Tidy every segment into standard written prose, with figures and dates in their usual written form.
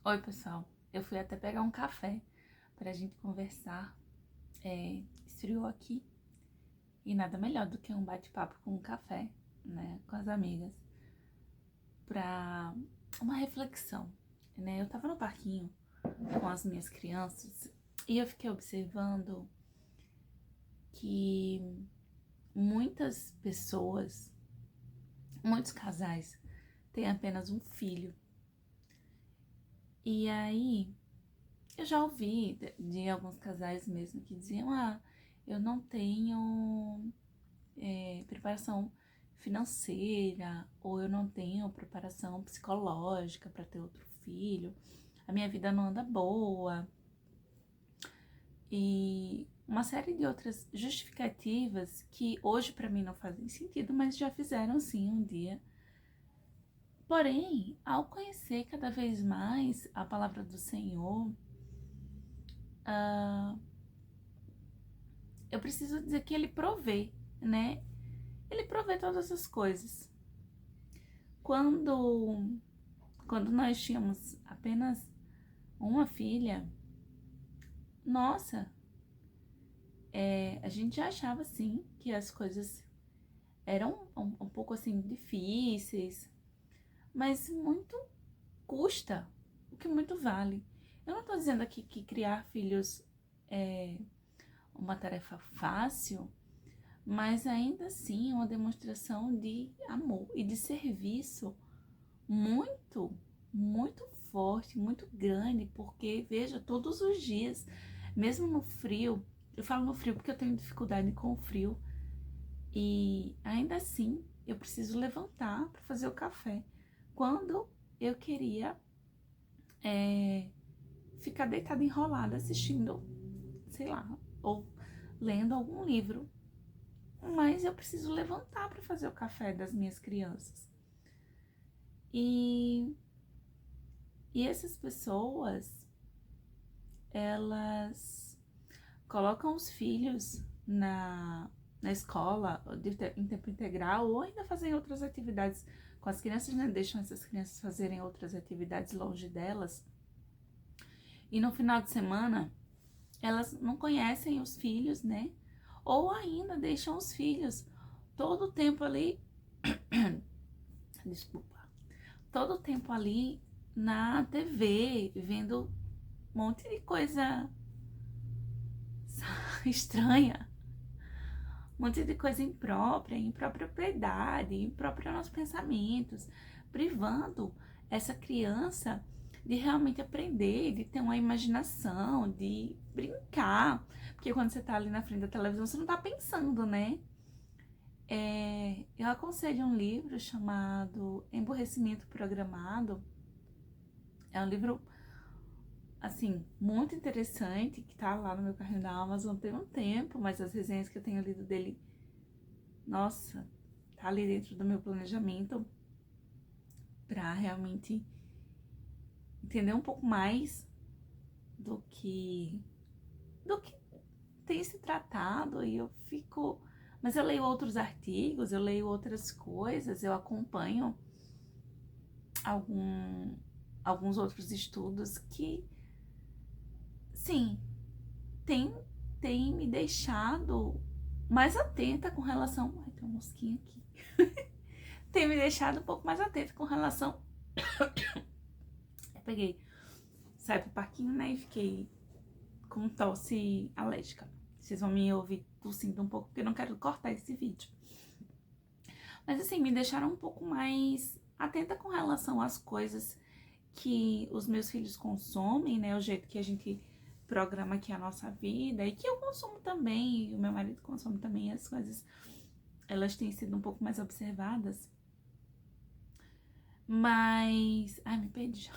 Oi, pessoal. Eu fui até pegar um café pra gente conversar. Esfriou aqui e nada melhor do que um bate-papo com um café, né, com as amigas, pra uma reflexão, né? Eu tava no parquinho com as minhas crianças e eu fiquei observando que muitas pessoas, muitos casais têm apenas um filho. E aí eu já ouvi de alguns casais mesmo que diziam: eu não tenho preparação financeira, ou eu não tenho preparação psicológica para ter outro filho, a minha vida não anda boa, e uma série de outras justificativas que hoje para mim não fazem sentido, mas já fizeram sim um dia. Porém, ao conhecer cada vez mais a palavra do Senhor, eu preciso dizer que Ele provê, né? Ele provê todas as coisas. Quando, quando nós tínhamos apenas uma filha, nossa, a gente já achava assim que as coisas eram um pouco assim difíceis, mas muito custa, o que muito vale. Eu não tô dizendo aqui que criar filhos é uma tarefa fácil, mas ainda assim é uma demonstração de amor e de serviço muito, muito forte, muito grande, porque veja, todos os dias, mesmo no frio, eu falo no frio porque eu tenho dificuldade com o frio, e ainda assim eu preciso levantar para fazer o café. Quando eu queria ficar deitada enrolada assistindo, sei lá, ou lendo algum livro, mas eu preciso levantar para fazer o café das minhas crianças. E, e essas pessoas, elas colocam os filhos na escola em tempo integral ou ainda fazem outras atividades com as crianças, né? Deixam essas crianças fazerem outras atividades longe delas. E no final de semana, elas não conhecem os filhos, né? Ou ainda deixam os filhos todo o tempo ali, desculpa, todo o tempo ali na TV, vendo um monte de coisa estranha, um monte de coisa imprópria, imprópria piedade, imprópria aos pensamentos, privando essa criança de realmente aprender, de ter uma imaginação, de brincar. Porque quando você tá ali na frente da televisão, você não tá pensando, né? Eu aconselho um livro chamado Emburrecimento Programado. É um livro, assim, muito interessante, que tá lá no meu carrinho da Amazon tem um tempo, mas as resenhas que eu tenho lido dele, nossa, tá ali dentro do meu planejamento para realmente entender um pouco mais do que do que tem se tratado. E eu fico, mas eu leio outros artigos, eu leio outras coisas, eu acompanho algum, alguns outros estudos que, sim, tem, tem me deixado mais atenta com relação. Ai, tem uma mosquinha aqui. Tem me deixado um pouco mais atenta com relação. Eu peguei, saí pro parquinho, né? E fiquei com tosse alérgica. Vocês vão me ouvir tossindo um pouco, porque eu não quero cortar esse vídeo. Mas assim, me deixaram um pouco mais atenta com relação às coisas que os meus filhos consomem, né? O jeito que a gente programa aqui a nossa vida e que eu consumo também, e o meu marido consome também. As coisas, elas têm sido um pouco mais observadas. Mas, ai, me perdi.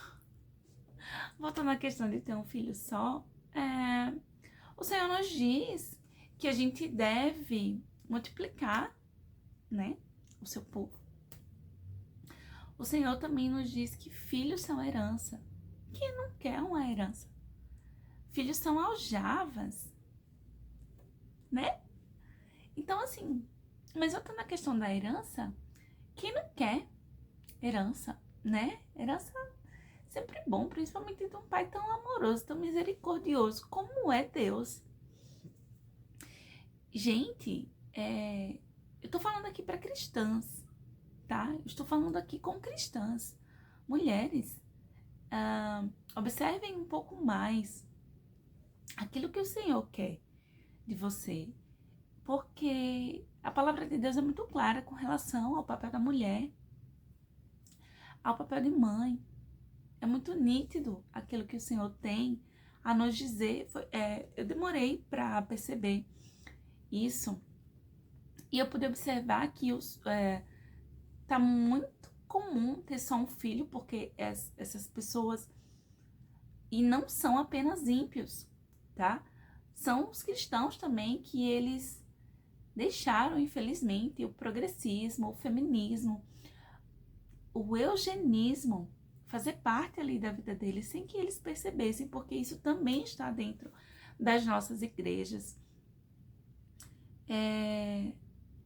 Voltando à questão de ter um filho só, o Senhor nos diz que a gente deve multiplicar, né, o seu povo. O Senhor também nos diz que filhos são herança. Quem não quer uma herança? Filhos são aljavas, né? Então, assim, mas voltando à questão da herança, quem não quer herança, né? Herança sempre bom, principalmente de um pai tão amoroso, tão misericordioso como é Deus. Gente, eu tô falando aqui para cristãs, tá? Eu estou falando aqui com cristãs, mulheres. Observem um pouco mais aquilo que o Senhor quer de você, porque a palavra de Deus é muito clara com relação ao papel da mulher, ao papel de mãe. É muito nítido aquilo que o Senhor tem a nos dizer. Eu demorei para perceber isso, e eu pude observar que tá muito comum ter só um filho, porque essas pessoas, e não são apenas ímpios, tá? São os cristãos também, que eles deixaram, infelizmente, o progressismo, o feminismo, o eugenismo fazer parte ali da vida deles sem que eles percebessem, porque isso também está dentro das nossas igrejas.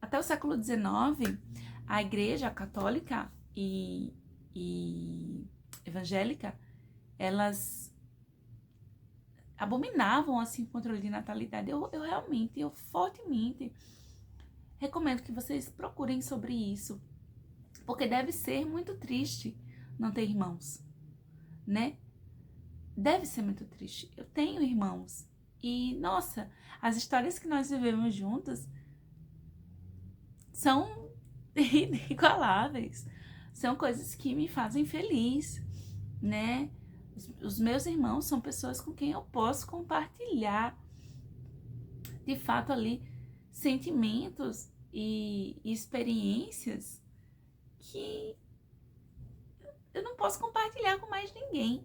Até o século XIX, a igreja católica e evangélica, elas abominavam assim o controle de natalidade. Eu fortemente recomendo que vocês procurem sobre isso, porque deve ser muito triste não ter irmãos, né? Deve ser muito triste. Eu tenho irmãos e, nossa, as histórias que nós vivemos juntos são inigualáveis. São coisas que me fazem feliz, né? Os meus irmãos são pessoas com quem eu posso compartilhar, de fato, ali, sentimentos e experiências que eu não posso compartilhar com mais ninguém.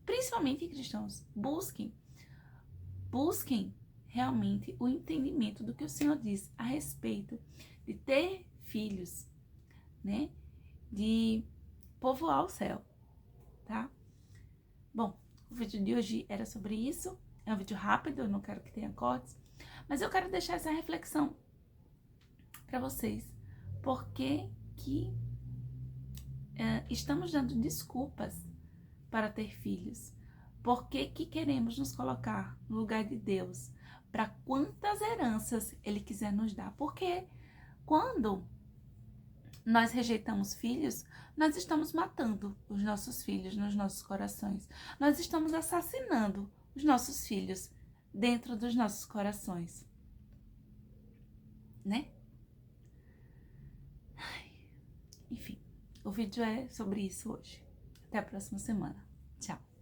Principalmente cristãos. Busquem realmente o entendimento do que o Senhor diz a respeito de ter filhos, né? De povoar o céu, tá? Bom, o vídeo de hoje era sobre isso. É um vídeo rápido, eu não quero que tenha cortes, mas eu quero deixar essa reflexão para vocês. Por que estamos dando desculpas para ter filhos? Por que queremos nos colocar no lugar de Deus? Para quantas heranças Ele quiser nos dar? Porque quando nós rejeitamos filhos, nós estamos matando os nossos filhos nos nossos corações. Nós estamos assassinando os nossos filhos dentro dos nossos corações, né? Enfim, o vídeo é sobre isso hoje. Até a próxima semana. Tchau!